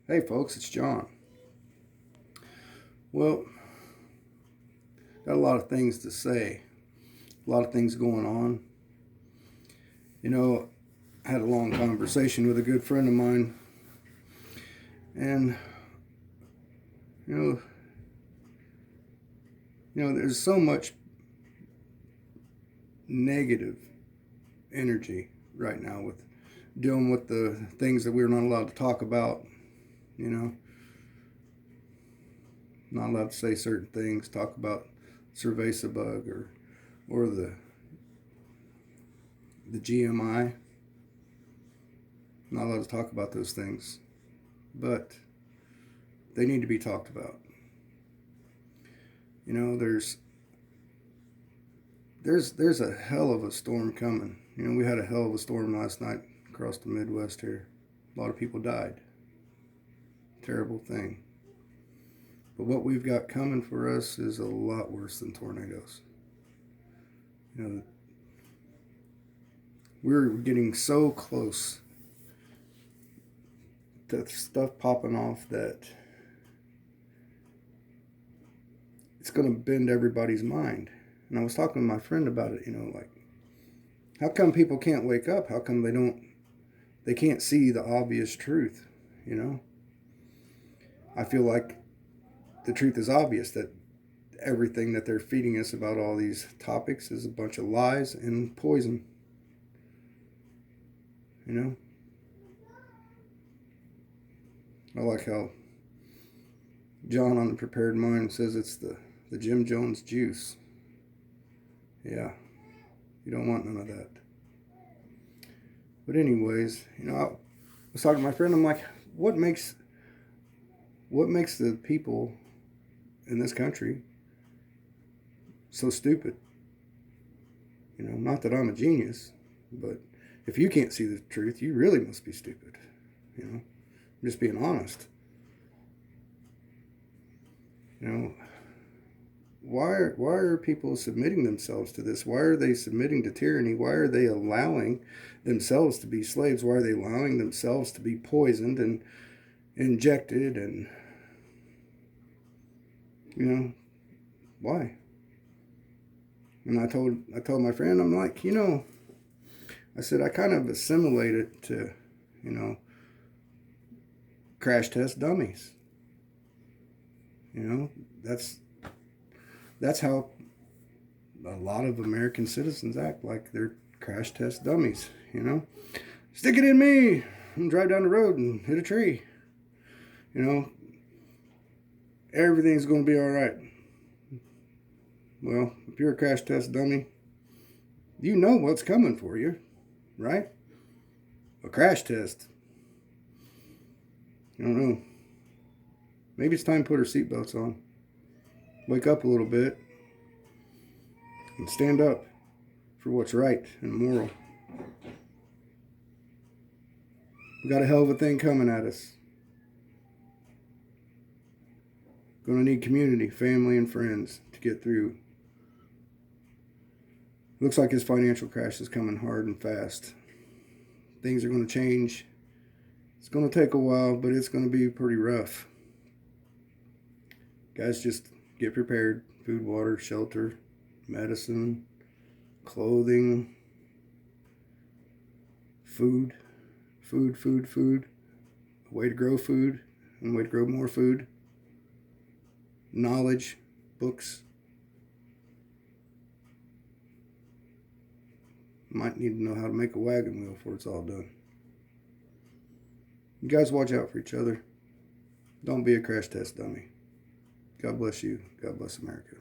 Hey folks, it's John. Well, got a lot of things to say, a lot of things going on. I had a long conversation with a good friend of mine, and you know, there's so much negative energy right now with dealing with the things that we're not allowed to talk about. You know, not allowed to say certain things, talk about cerveza bug or the GMI. Not allowed to talk about those things, but they need to be talked about. There's a hell of a storm coming. We had a hell of a storm last night across the Midwest here. A lot of people died. Terrible thing. But what we've got coming for us is a lot worse than tornadoes. We're getting so close to stuff popping off that it's going to bend everybody's mind. And I was talking to my friend about it, like, how come people can't wake up? How come they can't see the obvious truth, I feel like the truth is obvious, that everything that they're feeding us about all these topics is a bunch of lies and poison, I like how John on the Prepared Mind says it's the Jim Jones juice. Yeah, you don't want none of that. But anyways, I was talking to my friend. I'm like, what makes the people in this country so stupid? Not that I'm a genius, but if you can't see the truth, you really must be stupid. I'm just being honest. Why are people submitting themselves to this? Why are they submitting to tyranny? Why are they allowing themselves to be slaves? Why are they allowing themselves to be poisoned and injected? And why? And I told my friend, I'm like, I said, I kind of assimilate it to, crash test dummies. That's how a lot of American citizens act, like they're crash test dummies. Stick it in me and drive down the road and hit a tree. Everything's going to be all right. Well, if you're a crash test dummy, you know what's coming for you, right? A crash test. I don't know. Maybe it's time to put our seatbelts on. Wake up a little bit and stand up for what's right and moral. We got a hell of a thing coming at us. Gonna need community, family, and friends to get through. Looks like his financial crash is coming hard and fast. Things are going to change. It's going to take a while, but it's going to be pretty rough. Guys, just get prepared. Food, water, shelter, medicine, clothing, food. A way to grow food and a way to grow more food. Knowledge, books. Might need to know how to make a wagon wheel before it's all done. You guys watch out for each other. Don't be a crash test dummy. God bless you. God bless America.